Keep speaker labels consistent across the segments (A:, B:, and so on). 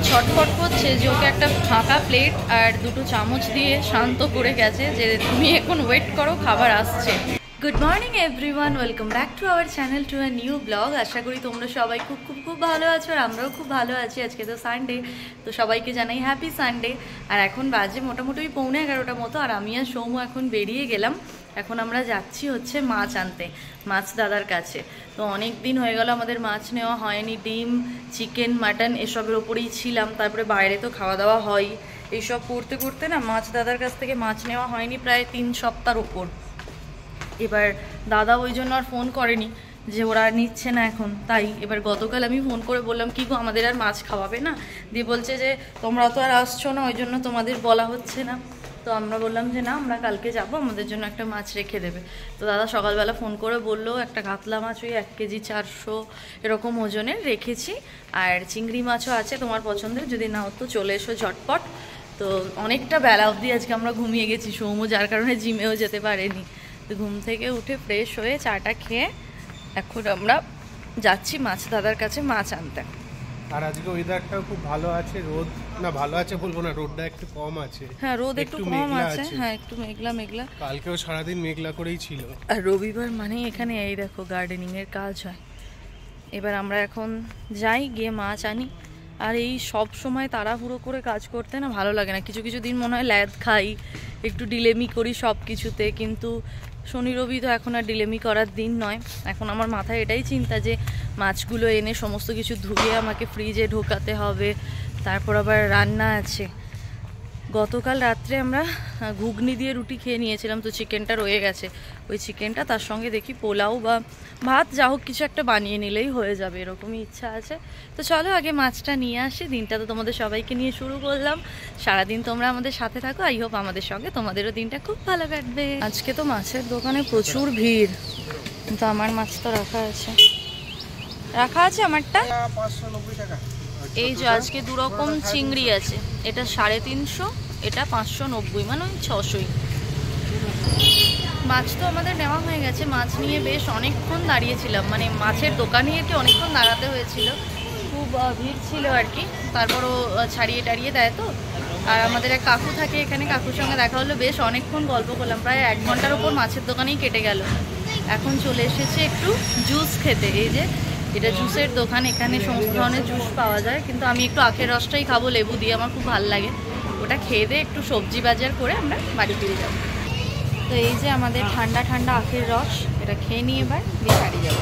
A: ছটফট করছে যে ওকে একটা ফাঁকা প্লেট আর দুটো চামচ দিয়ে শান্ত করে গেছে যে তুমি এখন ওয়েট করো, খাবার আসছে। Good morning everyone, welcome back to our channel to a new blog. আশা করি তোমরা সবাই খুব খুব খুব ভালো আছো আর আমরাও খুব ভালো আছি। আজকে তো সানডে, তো সবাইকে জানাই হ্যাপি সানডে। আর এখন বাজে মোটামুটি 11:15 মতো, আর আমি আর সৌম্য এখন বেরিয়ে গেলাম। এখন আমরা যাচ্ছি হচ্ছে মাছ আনতে, মাছ দাদার কাছে। তো অনেক দিন হয়ে গেল আমাদের মাছ নেওয়া হয়নি, ডিম চিকেন মাটন এসবের ওপরেই ছিলাম। তারপরে বাইরে তো খাওয়া দাওয়া হয়, এইসব করতে করতে না মাছ দাদার কাছ থেকে মাছ নেওয়া হয়নি প্রায় 3 সপ্তাহের ওপর। এবার দাদা ওই জন্য আর ফোন করেনি যে ওরা আর নিচ্ছে না এখন। তাই এবার গতকাল আমি ফোন করে বললাম কি গো আমাদের আর মাছ খাওয়াবে না? দিয়ে বলছে যে তোমরা তো আর আসছো না, ওই জন্য তোমাদের বলা হচ্ছে না। তো আমরা বললাম যে না, আমরা কালকে যাব, আমাদের জন্য একটা মাছ রেখে দেবে। তো দাদা সকালবেলা ফোন করে বললো একটা কাতলা মাছ ওই 1 কেজি 400 এরকম ওজনের রেখেছি, আর চিংড়ি মাছও আছে তোমার পছন্দের, যদি নাও তো চলে এসো ঝটপট। তো অনেকটা বেলা অবধি আজকে আমরা ঘুমিয়ে গেছি সৌম্য, যার কারণে জিমেও যেতে পারেনি। তো ঘুম থেকে উঠে ফ্রেশ হয়ে চাটা খেয়ে এখন আমরা যাচ্ছি মাছ দাদার কাছে মাছ আনতে।
B: আর আজকে ওয়েদারটাও খুব ভালো আছে, রোদ না ভালো আছে বলবো না, রোদটা একটু কম আছে।
A: হ্যাঁ রোদ একটু কম আছে, হ্যাঁ একটু মেঘলা মেঘলা।
B: কালকেও সারাদিন মেঘলা করেই ছিল।
A: আর রবিবার মানে এখানে এই দেখো গার্ডেনিং এর কাজ হয়। এবার আমরা এখন যাই, গিয়ে মাছ আনি। আর এই সব সময় তাড়াহুড়ো করে কাজ করতে না ভালো লাগে না। কিছু কিছু দিন মনে হয় ল্যাদ খাই, একটু ডিলেমি করি সব কিছুতে, কিন্তু শনি রবি তো এখন আর ডিলেমি করার দিন নয়। এখন আমার মাথায় এটাই চিন্তা যে মাছগুলো এনে সমস্ত কিছু ধুয়ে আমাকে ফ্রিজে ঢোকাতে হবে, তারপর আবার রান্না আছে। গতকাল রাত্রে আমরা ঘুগনি দিয়ে রুটি খেয়ে নিয়েছিলাম, তো চিকেনটা রয়ে গেছে। ওই চিকেনটা তার সঙ্গে দেখি পোলাও বা ভাত যা হোক কিছু একটা বানিয়ে নিলেই হয়ে যাবে, এরকমই ইচ্ছা আছে। তো চলো আগে মাছটা নিয়ে আসি। দিনটা তো তোমাদের সবাইকে নিয়ে শুরু করলাম, সারাদিন তোমরা আমাদের সাথে থাকো। আই হোপ আমাদের সঙ্গে তোমাদেরও দিনটা খুব ভালো কাটবে। আজকে তো মাছের দোকানে প্রচুর ভিড়, কিন্তু আমার মাছ তো রাখা আছে আমারটা
B: 590 টাকা।
A: এই যে আজকে দুরকম চিংড়ি আছে, এটা 350, এটা 590, মানে ওই 600। মাছ তো আমাদের নেওয়া হয়ে গেছে। মাছ নিয়ে বেশ অনেকক্ষণ দাঁড়িয়েছিলাম, মানে মাছের দোকানে আর কি অনেকক্ষণ দাঁড়াতে হয়েছিল, খুব ভিড় ছিল আর কি। তারপরও ছাড়িয়ে টাড়িয়ে দেয় তো। আর আমাদের এক কাকু থাকে এখানে, কাকুর সঙ্গে দেখা হলো, বেশ অনেকক্ষণ গল্প করলাম, প্রায় 1 ঘন্টার ওপর মাছের দোকানেই কেটে গেল। এখন চলে এসেছে একটু জুস খেতে। এই যে এটা জুসের দোকান, এখানে সমস্ত ধরনের জুস পাওয়া যায়, কিন্তু আমি একটু আখের রসটাই খাবো লেবু দিয়ে, আমার খুব ভালো লাগে। ওটা খেয়ে দিয়ে একটু সবজি বাজার করে আমরা বাড়ি ফিরে যাবো। তো এই যে আমাদের ঠান্ডা ঠান্ডা আখের রস, এটা খেয়ে নিয়ে এবার দিয়ে বাড়ি যাবো।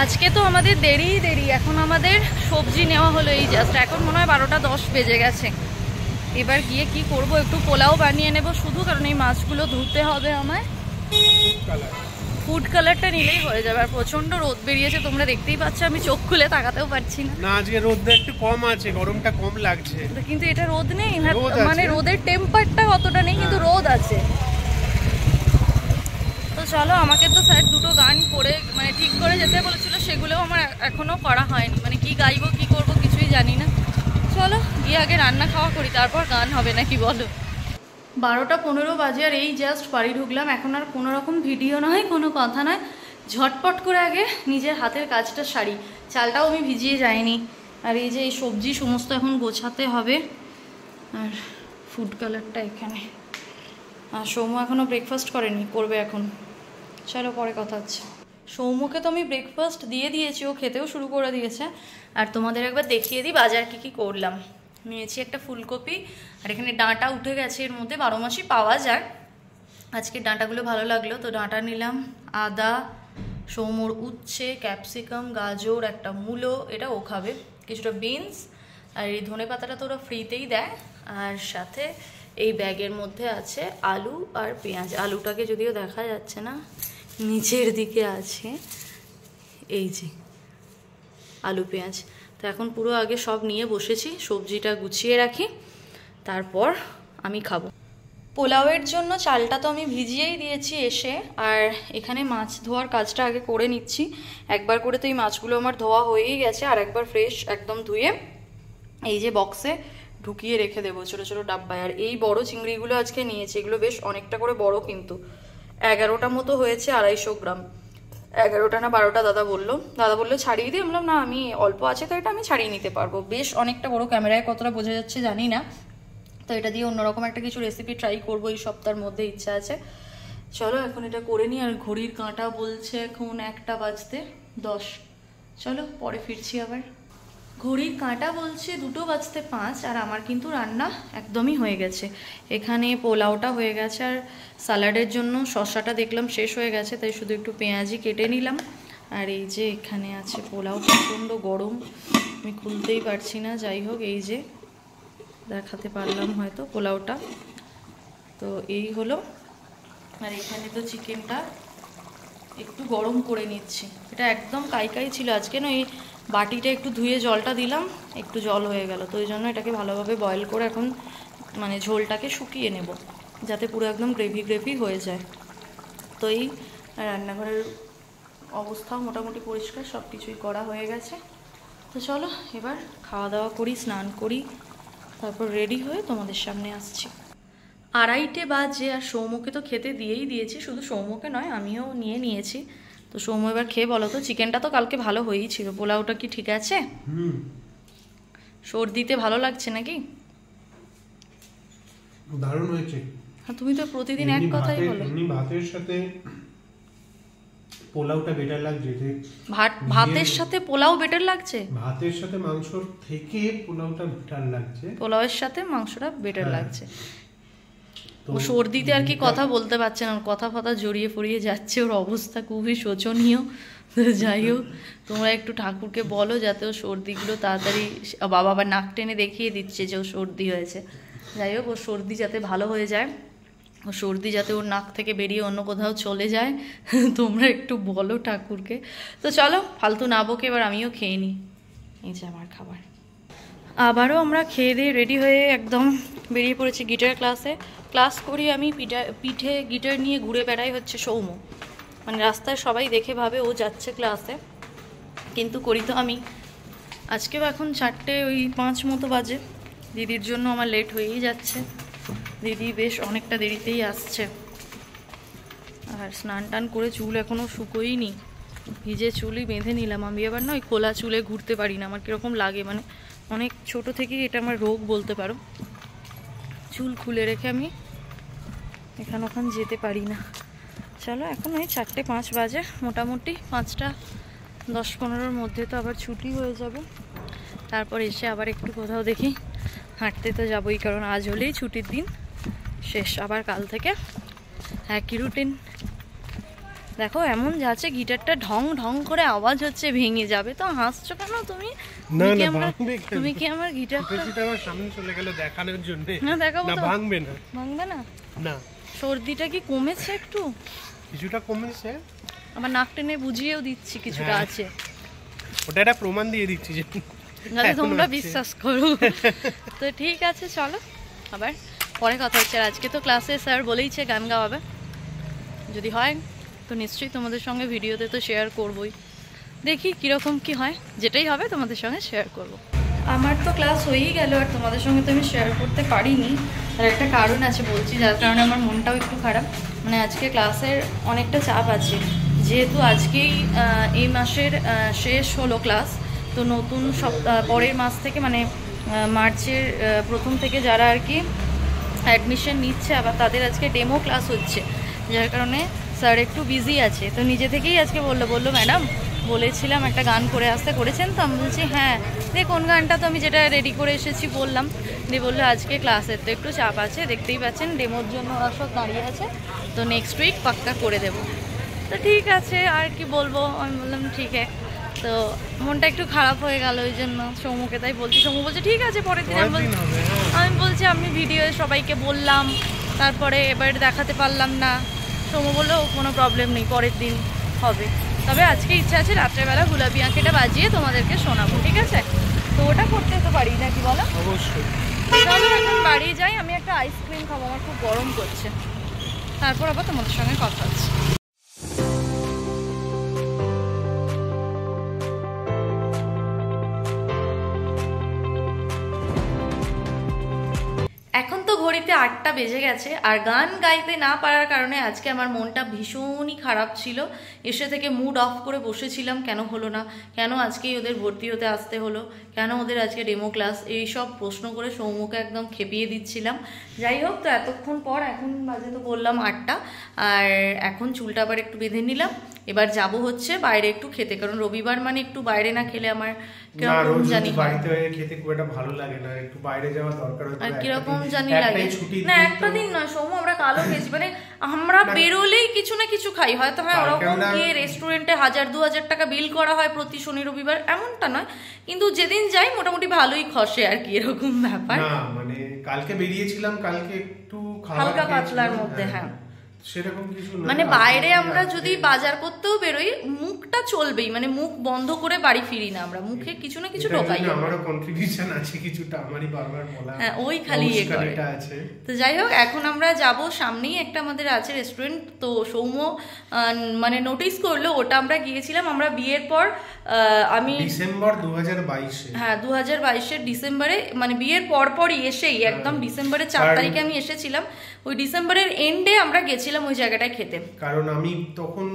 A: আজকে তো আমাদের দেরি, এখন আমাদের সবজি নেওয়া হলো এই জাস্ট, এখন মনে হয় 12টা 10 বেজে গেছে। এবার গিয়ে কি করব, একটু পোলাও বানিয়ে নেব শুধু, কারণ এই মাছগুলো ধুতে হবে আমায়। ফুড কালারটা নিলেই হয়ে যাবে। আর প্রচন্ড রোদ বেরিয়েছে, তোমরা দেখতেই পাচ্ছ, আমি চোখ খুলে তাকাতেও পারছি না।
B: না আজকে রোদটা একটু কম আছে, গরমটা কম লাগছে।
A: কিন্তু এটা রোদ নেই, মানে রোদের টেম্পারটা অতটা নেই, কিন্তু রোদ আছে। তো চলো, আমাকে তো স্যার দুটো গান করে মানে ঠিক করে যেতে বলেছিল, সেগুলোও আমার এখনো করা হয়নি। মানে কি গাইবো কি করব কিছুই জানি না। চলো গিয়ে আগে রান্না খাওয়া করি, তারপর গান হবে নাকি বলো। 12টা 15 বাজে, আর এই জাস্ট বাড়ি ঢুকলাম। এখন আর কোনো রকম ভিডিও নয়, কোনো কথা নয়, ঝটপট করে আগে নিজের হাতের কাজটা সারি। চালটাও আমি ভিজিয়ে যাইনি। আর এই যে এই সবজি সমস্ত এখন গোছাতে হবে। আর ফুড কালারটা এখানে। আর সৌম্য এখনও ব্রেকফাস্ট করেনি, করবে এখন। চলো পরে কথা হচ্ছে। সৌম্যকে তো আমি ব্রেকফাস্ট দিয়ে দিয়েছি, ও খেতেও শুরু করে দিয়েছে। আর তোমাদের একবার দেখিয়ে দিই বাজার কি করলাম। নিয়েছি একটা ফুলকপি, আর এখানে ডাঁটা উঠে গেছে, এর মধ্যে 12 মাসই পাওয়া যায়। আজকে ডাঁটাগুলো ভালো লাগলো, তো ডাঁটা নিলাম। আদা, সৌম্যর উচ্ছে, ক্যাপসিকাম, গাজর, একটা মূলো, এটা ও খাবে, কিছুটা বিনস, আর এই ধনে পাতাটা তো ওরা ফ্রিতেই দেয়। আর সাথে এই ব্যাগের মধ্যে আছে আলু আর পেঁয়াজ। আলুটাকে যদিও দেখা যাচ্ছে না, নিচের দিকে আছে এই যে আলু পেঁয়াজ। তো এখন পুরো আগে সব নিয়ে বসেছি, সবজিটা গুছিয়ে রাখি, তারপর আমি খাবো। পোলাওয়ের জন্য চালটা তো আমি ভিজিয়েই দিয়েছি এসে। আর এখানে মাছ ধোয়ার কাজটা আগে করে নিচ্ছি। একবার করে তো এই মাছগুলো আমার ধোয়া হয়েই গেছে, আর একবার ফ্রেশ একদম ধুয়ে এই যে বক্সে ঢুকিয়ে রেখে দেবো ছোটো ছোটো ডাব্বায়। আর এই বড় চিংড়িগুলো আজকে নিয়েছি, এগুলো বেশ অনেকটা করে বড়, কিন্তু 11টা মতো হয়েছে, 250 গ্রাম। 11টা না 12টা দাদা বললো ছাড়িয়ে দিই। বললাম না, আমি অল্প আছে তো এটা আমি ছাড়িয়ে নিতে পারবো। বেশ অনেকটা বড়, ক্যামেরায় কতটা বোঝা যাচ্ছে জানি না। তো এটা দিয়ে অন্যরকম একটা কিছু রেসিপি ট্রাই করবো এই সপ্তাহের মধ্যে, ইচ্ছা আছে। চলো এখন এটা করে নিই। আর ঘড়ির কাঁটা বলছে এখন 1টা বাজতে 10। চলো পরে ফিরছি আবার। ঘড়ির কাঁটা বলছে 2টো বাজতে 5। আর আমার কিন্তু রান্না একদমই হয়ে গেছে। এখানে পোলাওটা হয়ে গেছে, আর স্যালাডের জন্য শসাটা দেখলাম শেষ হয়ে গেছে, তাই শুধু একটু পেঁয়াজি কেটে নিলাম। আর এই যে এখানে আছে পোলাও, প্রচণ্ড গরম, আমি খুলতেই পারছি না। যাই হোক, এই যে দেখাতে পারলাম হয়তো পোলাওটা। তো এই হলো। আর এখানে তো চিকেনটা একটু গরম করে নিচ্ছি। এটা একদম কাই ছিল আজকে, না এই বাটিটা একটু ধুয়ে জলটা দিলাম, একটু জল হয়ে গেল। তো ওই জন্য এটাকে ভালোভাবে বয়েল করে এখন মানে ঝোলটাকে শুকিয়ে নেব, যাতে পুরো একদম গ্রেভি হয়ে যায়। তো এই রান্নাঘরের অবস্থাও মোটামুটি পরিষ্কার, সব কিছুই করা হয়ে গেছে। তো চলো এবার খাওয়া দাওয়া করি, স্নান করি, তারপর রেডি হয়ে তোমাদের সামনে আসছি। 2:30 বাজে, আর সৌম্যকে তো খেতে দিয়েই দিয়েছি। শুধু সৌম্যকে নয়, আমিও নিয়েছি। তো সৌম্য এবার খেয়ে বলো তো, চিকেনটা তো কালকে ভালো হয়েই ছিল, পোলাওটা কি ঠিক আছে? সর্দিতে ভালো লাগছে নাকি?
B: দারুণ হয়েছে।
A: হ্যাঁ, তুমি তো প্রতিদিন এক কথাই বলো।
B: এমনি ভাতের সাথে পোলাওটা বেটার লাগছে।
A: ভাতের সাথে পোলাও বেটার লাগছে?
B: ভাতের সাথে মাংসর থেকে পোলাওটা বেটার লাগছে।
A: পোলাওয়ের সাথে মাংসটা বেটার লাগছে। ও সর্দিতে আর কি কথা বলতে পারছে না, ওর কথা ফথা জড়িয়ে ফড়িয়ে যাচ্ছে, ওর অবস্থা খুবই শোচনীয়। যাই হোক, তোমরা একটু ঠাকুরকে বলো যাতে ও সর্দিগুলো তাড়াতাড়ি, বাবা আবার নাক টেনে দেখিয়ে দিচ্ছে যে ও সর্দি হয়েছে। যাই হোক, ওর সর্দি যাতে ভালো হয়ে যায়, ও সর্দি যাতে ওর নাক থেকে বেরিয়ে অন্য কোথাও চলে যায়, তোমরা একটু বলো ঠাকুরকে। তো চলো ফালতু না বকে এবার আমিও খেয়ে নিই। এই যে আমার খাবার। আবারও আমরা খেয়ে দিয়ে রেডি হয়ে একদম বেরিয়ে পড়েছি গিটার ক্লাস করি আমি। পিঠে গিটার নিয়ে ঘুরে বেড়াই হচ্ছে সৌম্য, মানে রাস্তায় সবাই দেখে ভাবে ও যাচ্ছে ক্লাসে, কিন্তু করি তো আমি। আজকেও এখন 4:05 মতো বাজে। দিদির জন্য আমার লেট হয়েই যাচ্ছে, দিদি বেশ অনেকটা দেরিতেই আসছে। আর স্নান টান করে চুল এখনও শুকোইনি, ভিজে চুলই বেঁধে নিলাম। আমি আবার না ওই খোলা চুলে ঘুরতে পারি না, আমার কীরকম লাগে, মানে অনেক ছোট থেকেই এটা আমার রোগ বলতে পারো। চুল খুলে রেখে আমি এখান ওখান যেতে পারি না। চলো এখন ওই 4:05 বাজে, মোটামুটি 5:10-15 মধ্যে তো আবার ছুটি হয়ে যাবে। তারপর এসে আবার একটু কোথাও দেখি হাঁটতে তো যাবোই, কারণ আজ হলেই ছুটির দিন শেষ। আবার কাল থেকে একই রুটিন। দেখো এমন যাচ্ছে, গিটারটা ঢং ঢং করে আওয়াজ হচ্ছে, ভেঙে যাবে। তো হাসছো কেন তুমি? তুমি কি আমার গিটারটা
B: আমার সামনে চলে গেল দেখানোর জন্য?
A: না দেখাবো
B: না,
A: তো।
B: ভাঙবে না।
A: ভাঙবে না?
B: না।
A: সর্দিটা কি কমেছে একটু?
B: কিছুটা কমেছে।
A: আমার নাক টেনে বুঝিয়েও দিচ্ছি কিছুটা আছে।
B: ওটা একটা প্রমাণ দিয়ে দিচ্ছি যে
A: যাতে তোমরা বিশ্বাস করো। তো ঠিক আছে, চলো আবার পরে কথা হচ্ছে। আর আজকে তো ক্লাসে স্যার বলেইছে গান গাওয়াবে, যদি হয় তো নিশ্চয়ই তোমাদের সঙ্গে ভিডিওতে তো শেয়ার করবই। দেখি কীরকম কি হয়, যেটাই হবে তোমাদের সঙ্গে শেয়ার করব। আমার তো ক্লাস হয়েই গেল, আর তোমাদের সঙ্গে তো আমি শেয়ার করতে পারিনি। আর একটা কারণ আছে বলছি, যার কারণে আমার মনটাও একটু খারাপ। মানে আজকে ক্লাসের অনেকটা চাপ আছে, যেহেতু আজকেই এই মাসের শেষ হলো ক্লাস। তো নতুন পরের মাস থেকে, মানে মার্চের প্রথম থেকে যারা আর কি অ্যাডমিশন নিচ্ছে, আবার তাদের আজকে ডেমো ক্লাস হচ্ছে, যার কারণে স্যার একটু বিজি আছে। তো নিজে থেকেই আজকে বললো ম্যাডাম বলেছিলাম একটা গান করে আসতে, করেছেন তো? আমি বলছি হ্যাঁ। দিয়ে কোন গানটা, তো আমি যেটা রেডি করে এসেছি বললাম। দিয়ে বললো আজকে ক্লাসের তো একটু চাপ আছে, দেখতেই পাচ্ছেন ডেমোর জন্য ওরা সব দাঁড়িয়ে আছে, তো নেক্সট উইক পাক্কা করে দেবো। তো ঠিক আছে, আর কি বলবো। আমি বললাম ঠিক আছে। তো মনটা একটু খারাপ হয়ে গেল ওই জন্য সৌম্যকে তাই বলছি। সৌম্য বলছে ঠিক আছে পরের দিন। আমি বলছি আমি ভিডিও সবাইকে বললাম, তারপরে এবার দেখাতে পারলাম না। সৌম্য বললো কোনো প্রবলেম নেই, পরের দিন হবে। তবে আজকে ইচ্ছা আছে রাত্রেবেলা গুলাবি আঁকিটা বাজিয়ে তোমাদেরকে শোনাবো, ঠিক আছে? তো ওটা করতে তো পারি নাকি বলো?
B: অবশ্যই।
A: চলো এখন বাড়ি যাই, আমি একটা আইসক্রিম খাবো, আমার খুব গরম করছে। তারপর আবার তোমাদের সঙ্গে কথা হচ্ছে। এখন তো ঘড়িতে 8টা বেজে গেছে, আর গান গাইতে না পারার কারণে আজকে আমার মনটা ভীষণই খারাপ ছিল। এসে থেকে মুড অফ করে বসেছিলাম, কেন হলো না, কেন আজকেই ওদের ভর্তি হতে আসতে হলো, কেন ওদের আজকে ডেমো ক্লাস, এইসব প্রশ্ন করে সৌম্যকে একদম খেপিয়ে দিচ্ছিলাম। যাই হোক, তো এতক্ষণ পর এখন বাজে তো বললাম 8টা, আর এখন চুলটা আবার একটু বেঁধে নিলাম। এবার যাব হচ্ছে বাইরে একটু খেতে, কারণ রবিবার মানে একটু বাইরে না খেলে আমার কিরকম জানি
B: বাড়িতে খেতে খুব একটা ভালো লাগে না, একটু বাইরে যাওয়া দরকার হয়।
A: আর কিরকম জানি লাগে না, একটা দিন নয় সৌম্য, আমরা কালও খেয়েছি, মানে আমরা বেরোলেই কিছু না কিছু খাই, হয়তো হ্যাঁ ওরকম গিয়ে রেস্টুরেন্টে 1000-2000 টাকা বিল করা হয় প্রতি শনি রবিবার, এমনটা নয়, কিন্তু যেদিন যাই মোটামুটি ভালোই খসে আর কি, এরকম ব্যাপার।
B: না মানে কালকে বেরিয়েছিলাম, কালকে একটু
A: হালকা পাতলার মধ্যে, হ্যাঁ
B: সেরকম কিছু না।
A: মানে বাইরে আমরা যদি বাজার করতেও বেরোই, মুখটা চলবেই, মানে মুখ বন্ধ করে বাড়ি ফিরি না, আমরা মুখে কিছু না কিছু ঢোকাই।
B: আমারও কন্ট্রিবিউশন আছে কিছুটা, আমারই বারবার বলা,
A: হ্যাঁ ওই খালি এটা আছে। তো যাই হোক, এখন আমরা যাব, সামনেই একটা আমাদের আছে রেস্টুরেন্ট, তো সৌম্য মানে নোটিস করলো, ওটা আমরা গিয়েছিলাম আমরা বিয়ের পর, আমি
B: ডিসেম্বর 2022,
A: হ্যাঁ 2022-এর ডিসেম্বরে, মানে বিয়ের পরপরই এসেই একদম ডিসেম্বরের 4 তারিখে আমি এসেছিলাম, ওই ডিসেম্বরের এন্ডে আমরা গেছিলাম ওই জায়গাটায় খেতে।
B: কারণ আমি তখন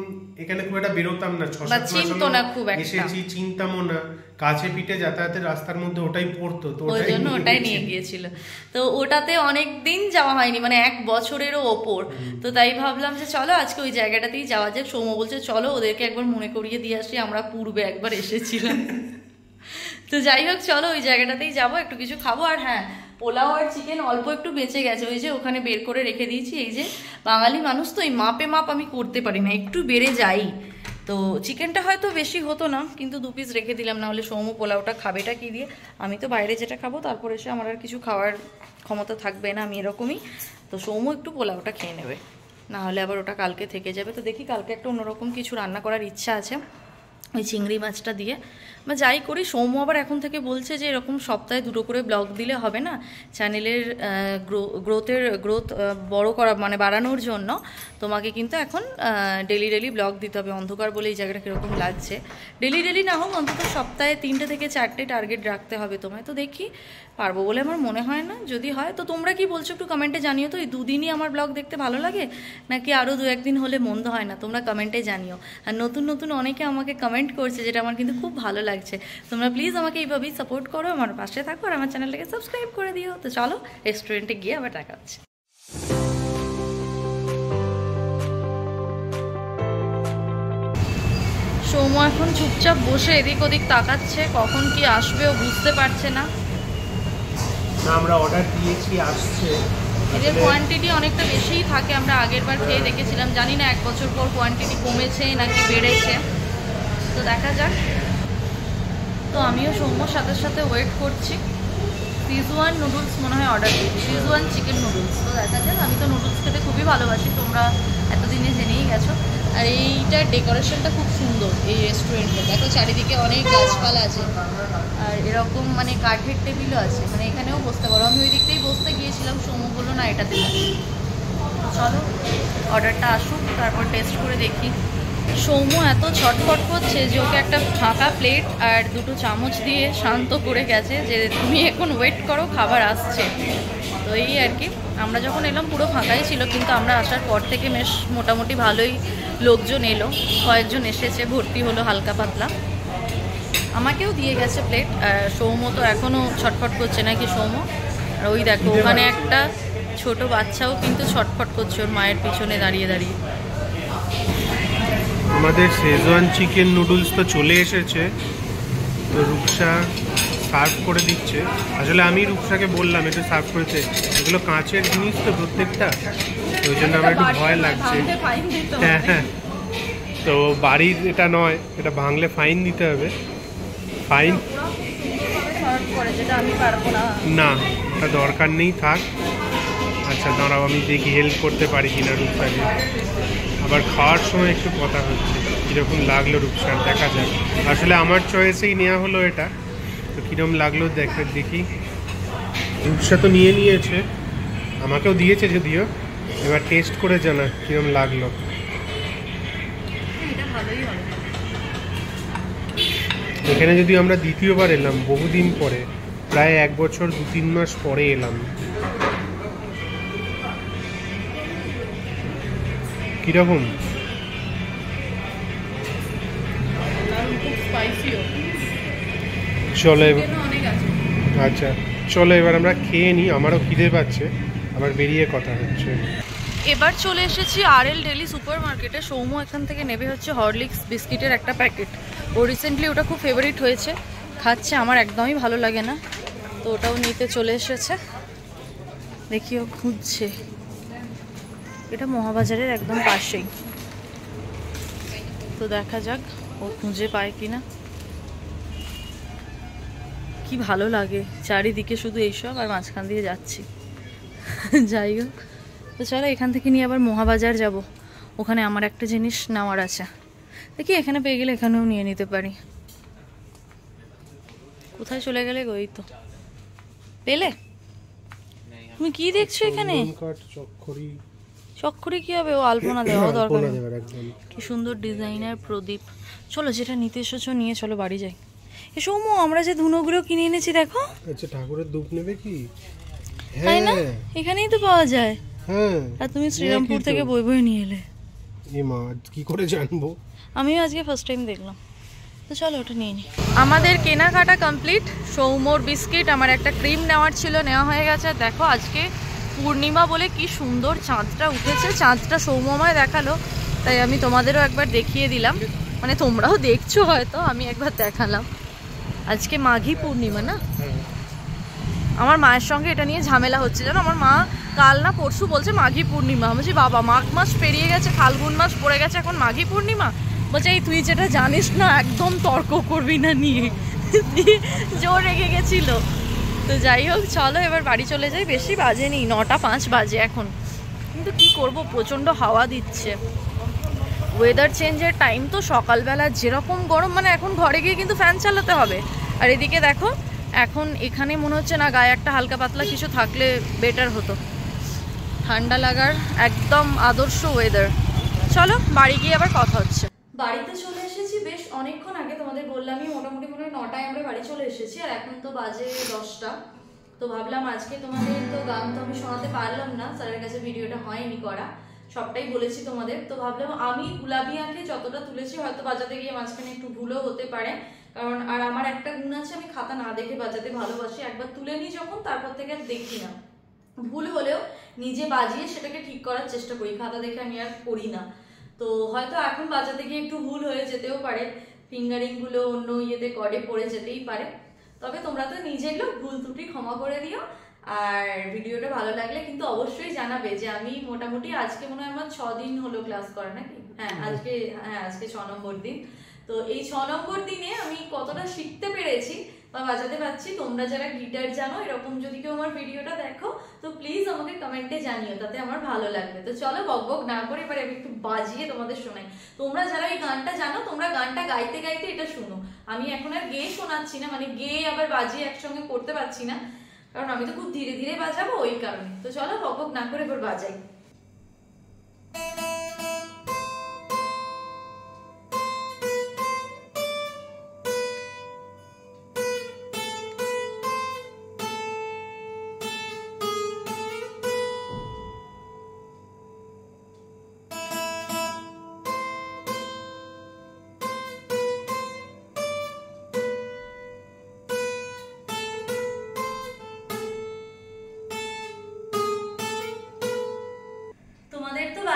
B: এখানে খুব একটা বেরোতাম না, 6-7 মাস
A: চিনতো না খুব একটা,
B: এসেছি চিনতামও না, কাছে পিঠে যাতায়াতের রাস্তার মধ্যে ওটাই পড়তো, তো
A: ওই জন্য ওটাই নিয়ে গিয়েছিল। তো ওটাতে অনেক দিন যাওয়া হয়নি, মানে 1 বছরেরও ওপর, তো তাই ভাবলাম যে চলো আজকে ওই জায়গাটাতেই যাওয়া যাক। সৌম্য বলছে চলো ওদেরকে একবার মনে করিয়ে দিয়ে আসি, আমরা পূর্বে একবার এসেছিলাম। তো যাই হোক চলো ওই জায়গাটাতেই যাবো, একটু কিছু খাবো। আর হ্যাঁ, পোলাও আর চিকেন অল্প একটু বেঁচে গেছে, ওই যে ওখানে বের করে রেখে দিয়েছি। এই যে বাঙালি মানুষ তো এই মাপে মাপ আমি করতে পারি না, একটু বেড়ে যাই। তো চিকেনটা হয়তো বেশি হতো না, কিন্তু 2 পিস রেখে দিলাম, না হলে সৌম্য পোলাওটা খাবেটা কি দিয়ে, আমি তো বাইরে যেটা খাবো তারপর এসে আমার আর কিছু খাওয়ার ক্ষমতা থাকবে না, আমি এরকমই। তো সৌম্য একটু পোলাওটা খেয়ে নেবে, না হলে আবার ওটা কালকে থেকে যাবে। তো দেখি কালকে একটা অন্যরকম কিছু রান্না করার ইচ্ছা আছে, ওই চিংড়ি মাছটা দিয়ে বা যাই করি। সৌম্য আবার এখন থেকে বলছে যে এরকম সপ্তাহে 2টো করে ব্লগ দিলে হবে না, চ্যানেলের গ্রোথ বড় করা মানে বাড়ানোর জন্য তোমাকে কিন্তু এখন ডেলি ব্লগ দিতে হবে। অন্ধকার বলে এই জায়গাটা কীরকম লাগছে, ডেলি না হোক অন্তত সপ্তাহে 3টে থেকে 4টে টার্গেট রাখতে হবে তোমায়। তো দেখি পারবো বলে আমার মনে হয় না, যদি হয় তো তোমরা কি বলছো একটু কমেন্টে জানিও। তো এই 2 দিনই আমার ব্লগ দেখতে ভালো লাগে নাকি আরও 2-1 দিন হলে মন্দ হয় না, তোমরা কমেন্টে জানিও। আর নতুন অনেকে আমাকে কমেন্ট করছে, যেটা আমার কিন্তু খুব ভালো লাগছে। তোমরা প্লিজ আমাকে এইভাবেই সাপোর্ট করো, আমার পাশে থাকো, আর আমার চ্যানেলটাকে সাবস্ক্রাইব করে দিও। তো চলো রেস্টুরেন্টে গিয়ে আবার দেখা হচ্ছে। সৌম্য এখন চুপচাপ বসে এদিক ওদিক তাকাচ্ছে, কখন কি আসবে ও বুঝতে পারছে না।
B: আমরা অর্ডার দিয়েছি, আসছে।
A: এদের কোয়ান্টিটি অনেকটা বেশিই থাকে, আমরা আগের বার খেয়ে দেখেছিলাম, জানি না 1 বছর পর কোয়ান্টিটি কমেছে নাকি বেড়েছে, তো দেখা যাক। তো আমিও সৌম্যর সাথে ওয়েট করছি। সিজওয়ান নুডলস মনে হয় অর্ডার দিয়েছি, সিজওয়ান চিকেন নুডলস। তো দেখা যাক, আমি তো নুডলস খেতে খুবই ভালোবাসি, তোমরা এতদিনে জেনেই গেছো। আর এইটার ডেকোরেশনটা খুব সুন্দর, এই রেস্টুরেন্টে দেখো চারিদিকে অনেক গাছপালা আছে, আর এরকম মানে কাঠের টেবিলও আছে, মানে এখানেও বসতে পারো। আমি ওই দিকটাই বসতে গিয়েছিলাম, সৌম্য বললো না এটাতে। চলো অর্ডারটা আসুক, তারপর টেস্ট করে দেখি। সৌম্য এত ছটফট করছে যে ওকে একটা ফাঁকা প্লেট আর 2টো চামচ দিয়ে শান্ত করে গেছে যে তুমি এখন ওয়েট করো, খাবার আসছে। তো এই আর কি, আমরা যখন এলাম পুরো ফাঁকাই ছিল, কিন্তু আমরা আসার পর থেকে বেশ মোটামুটি ভালোই লোকজন এলো, কয়েকজন এসেছে, ভর্তি হলো হালকা পাতলা। আমাকেও দিয়ে গেছে প্লেট। সৌম্য তো এখনও ছটফট করছে নাকি সৌম্য? আর ওই দেখো ওখানে একটা ছোট বাচ্চাও কিন্তু ছটফট করছে ওর মায়ের পিছনে দাঁড়িয়ে দাঁড়িয়ে।
B: আমাদের শেজওয়ান চিকেন নুডলস তো চলে এসেছে, তো রূপসা সার্ভ করে দিচ্ছে। আসলে আমি রূপসাকে বললাম একটু সার্ভ করেছে, এগুলো কাঁচের জিনিস তো প্রত্যেকটা, ওই জন্য আমার একটু ভয় লাগছে। হ্যাঁ, তো বাড়ির এটা নয়, এটা ভাঙলে ফাইন দিতে হবে। ফাইন না, এটা দরকার নেই, থাক। আচ্ছা দাঁড়াও, আমি দেখি হেল্প করতে পারি কিনা রূপসাকে। আবার খাওয়ার সময় একটু কথা হচ্ছে, কীরকম লাগলো রূপসার দেখা যাক। আসলে আমার চয়েসেই নেওয়া হলো এটা, তো কীরকম লাগলো দেখি। রূপসা তো নিয়েছে, আমাকেও দিয়েছে যদিও, এবার টেস্ট করে জানা কীরকম লাগলো। এখানে যদি আমরা দ্বিতীয়বার এলাম, বহুদিন পরে, প্রায় 1 বছর 2-3 মাস পরে এলাম। কিরকম? চলো আচ্ছা চলো এবার আমরা খেয়ে নিই, আমারও খিদে পাচ্ছে, আবার বেরিয়ে কথা হচ্ছে।
A: এবার চলে এসেছি RL ডেলি সুপার মার্কেটে। সৌম্য এখান থেকে নেবে হচ্ছে হরলিক্স বিস্কিটের একটা প্যাকেট। ও রিসেন্টলি ওটা খুব ফেভারিট হয়েছে, খাচ্ছে, আমার একদমই ভালো লাগে না, তো ওটাও নিতে চলে এসেছে। দেখি ও খুঁজছে, এটা মহাবাজারের একদম পাশেই, তো দেখা যাক ও খুঁজে পায় কিনা। কি ভালো লাগে চারিদিকে শুধু এইসব, আর মাঝখান দিয়ে যাচ্ছি। যাই হোক, তো চলো এখান থেকে নিয়ে আবার মহাবাজার যাব, ওখানে আমার একটা জিনিস নেওয়ার আছে। দেখি এখানে পেয়ে গেলে এখানেও নিয়ে নিতে পারি। কোথায় চলে গেলে গো? এই তো পেলে। তুমি কি দেখছো এখানে? চক্করি কি হবে? ও আলপনা দেওয়া দরকার, কি সুন্দর ডিজাইনার প্রদীপ। চলো যেটা নিতে এসেছো নিয়ে চলো বাড়ি যাই। এ সৌম্য, আমরা যে ধুনোগুলো কিনে এনেছি দেখো।
B: আচ্ছা ঠাকুরের ধূপ নেবে কি?
A: তাই না, এখানেই তো পাওয়া যায়।
B: হ্যাঁ,
A: আর তুমি শ্রীরামপুর থেকে বই বই নিয়ে এলে।
B: এ মা, কি করে জানবো?
A: আমিও আজকে ফার্স্ট টাইম দেখলাম। তো চলো ওটা নিয়ে নিই। আমাদের কেনাকাটা কমপ্লিট। সৌম্যর বিস্কিট, আমার একটা ক্রিম নেওয়ার ছিল, নেওয়া হয়ে গেছে। দেখো আজকে পূর্ণিমা বলে কি সুন্দর চাঁদটা উঠেছে। চাঁদটা সৌম্যময় দেখালো, তাই আমি তোমাদেরও একবার দেখিয়ে দিলাম, মানে তোমরাও দেখছো হয়তো, আমি একবার দেখালাম। আজকে মাঘী পূর্ণিমা না? আমার মায়ের সঙ্গে এটা নিয়ে ঝামেলা হচ্ছে জানো। আমার মা কাল না পরশু বলছে মাঘী পূর্ণিমা। আমি বলছি বাবা, মাঘ মাস পেরিয়ে গেছে, ফাল্গুন মাস পড়ে গেছে, এখন মাঘী পূর্ণিমা? বলছে এই তুই যেটা জানিস না একদম তর্ক করবি না নিয়ে, জোর রেগে গেছিল। তো যাই হোক চলো এবার বাড়ি চলে যাই। বেশি বাজেনি, 9:05 বাজে এখন, কিন্তু কি করব, প্রচণ্ড হাওয়া দিচ্ছে। ওয়েদার চেঞ্জের টাইম তো, সকালবেলা যেরকম গরম, মানে এখন ঘরে গিয়ে কিন্তু ফ্যান চালাতে হবে। আর এদিকে দেখো এখন এখানে মনে হচ্ছে না, গায়ে একটা হালকা পাতলা কিছু থাকলে বেটার হতো, ঠান্ডা লাগার একদম আদর্শ ওয়েদার। চলো বাড়ি গিয়ে আবার কথা হচ্ছে। বাড়িতে চলে এসেছি বেশ অনেকক্ষণ আগে, তোমাদের বললামই মোটামুটি মনে হয় 9টায় আমরা বাড়ি চলে এসেছি, আর এখন তো বাজে 10টা। তো ভাবলাম আজকে তোমাদের তো গান তো আমি শোনাতে পারলাম না, স্যারের কাছে ভিডিওটা হয়নি করা, সবটাই বলেছি তোমাদের। তো ভাবলাম আমি গুলাবি আঁকে যতটা তুলেছি, হয়তো বাজাতে গিয়ে মাঝখানে একটু ভুলও হতে পারে, কারণ আর আমার একটা গুণ আছে, আমি খাতা না দেখে বাজাতে ভালোবাসি। একবার তুলে নিই যখন, তারপর থেকে আর দেখি না, ভুল হলেও নিজে বাজিয়ে সেটাকে ঠিক করার চেষ্টা করি, খাতা দেখে আমি আর করি না। তো হয়তো এখন বাজাতে গিয়ে একটু ভুল হয়ে যেতেও পারে, ফিঙ্গারিং গুলো অন্য ইয়েতে কর্ডে পড়ে যেতেই পারে। তবে তোমরা তো নিজেগুলো ভুল ত্রুটি ক্ষমা করে দিও, আর ভিডিওটা ভালো লাগলে কিন্তু অবশ্যই জানাবে। যে আমি মোটামুটি আজকে মনে হয় আমার 6 দিন হলো ক্লাস করা, নাকি? হ্যাঁ আজকে 6 নম্বর দিন। তো এই 6 নম্বর দিনে আমি কতটা শিখতে পেরেছি বা বাজাতে পারছি, তোমরা যারা গিটার জানো এরকম যদি কেউ আমার ভিডিওটা দেখো, তো প্লিজ আমাকে কমেন্টে জানিও, তাতে আমার ভালো লাগবে। তো চলো বকবক না করে এবার আমি একটু বাজিয়ে তোমাদের শোনাই। তোমরা যারা এই গানটা জানো, তোমরা গানটা গাইতে গাইতে এটা শুনো। আমি এখন আর গেয়ে শোনাচ্ছি না, মানে গেয়ে আবার বাজিয়ে একসঙ্গে করতে পারছি না, কারণ আমি তো খুব ধীরে ধীরে বাজাবো ওই কারণে। তো চলো বকবক না করে এবার বাজাই।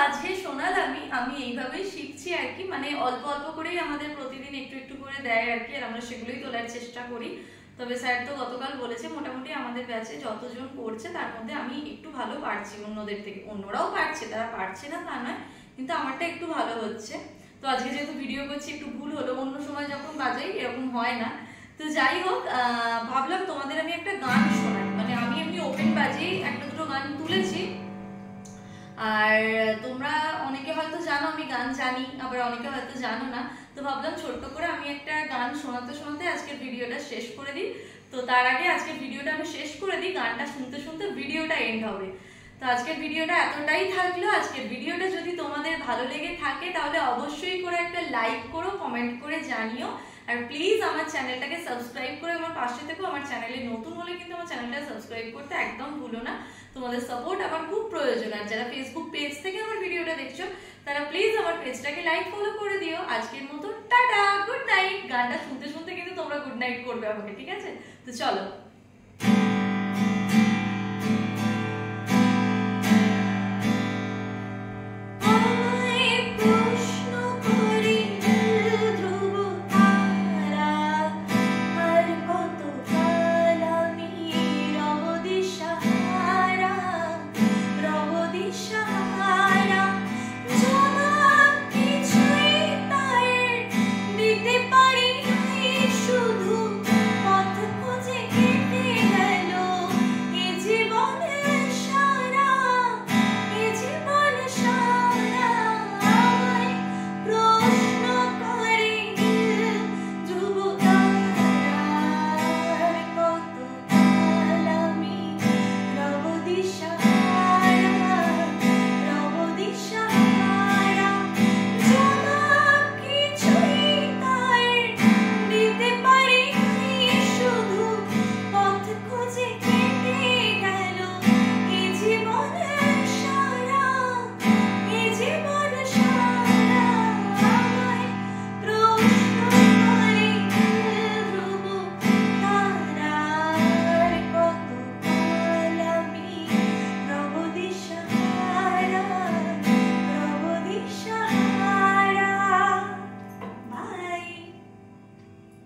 A: বাজিয়ে শোনালামই, আমি এইভাবেই শিখছি আর কি, মানে অল্প অল্প করেই আমাদের প্রতিদিন একটু একটু করে দেয় আর কি, আর আমরা সেগুলোই তোলার চেষ্টা করি। তবে স্যার তো গতকাল বলেছে মোটামুটি আমাদের ব্যাচে যতজন পড়ছে তার মধ্যে আমি একটু ভালো পারছি অন্যদের থেকে। অন্যরাও পারছে, তারা পারছে না তা নয়, কিন্তু আমারটা একটু ভালো হচ্ছে। তো আজকে যেহেতু ভিডিও করছি একটু ভুল হলো, অন্য সময় যখন বাজাই এরকম হয় না। তো যাই হোক, ভাবলাম তোমাদের আমি একটা গান শোনাই, মানে আমি এমনি ওপেন বাজি একটা দুটো গান তুলেছি, আর তোমরা অনেকে হয়তো জানো আমি গান জানি, আবার অনেকে হয়তো জানো না। তো ভাবলাম ছোট্ট করে আমি একটা গান শোনাতে শোনাতে আজকের ভিডিওটা শেষ করে দিই। তো তার আগে আজকের ভিডিওটা আমি শেষ করে দিই, গানটা শুনতে শুনতে ভিডিওটা এন্ড হবে। তো আজকের ভিডিওটা এতটাই থাকলো। আজকের ভিডিওটা যদি তোমাদের ভালো লেগে থাকে তাহলে অবশ্যই করে একটা লাইক করো, কমেন্ট করে জানিও, আর প্লিজ আমার চ্যানেলটাকে সাবস্ক্রাইব করে আমার পাশে থেকো। আমার চ্যানেলে নতুন হলে কিন্তু আমার চ্যানেলটা সাবস্ক্রাইব করতে একদম ভুলো না। তোমাদের সাপোর্ট আমার খুব প্রয়োজন। আর যারা ফেসবুক পেজ থেকে আমার ভিডিওটা দেখছো তারা প্লিজ আমার পেজটাকে লাইক ফলো করে দিও। আজকের মতো টাটা, গুড নাইট। গানটা শুনতে শুনতে কিন্তু তোমরা গুড নাইট করবে আমাকে, ঠিক আছে? তো চলো।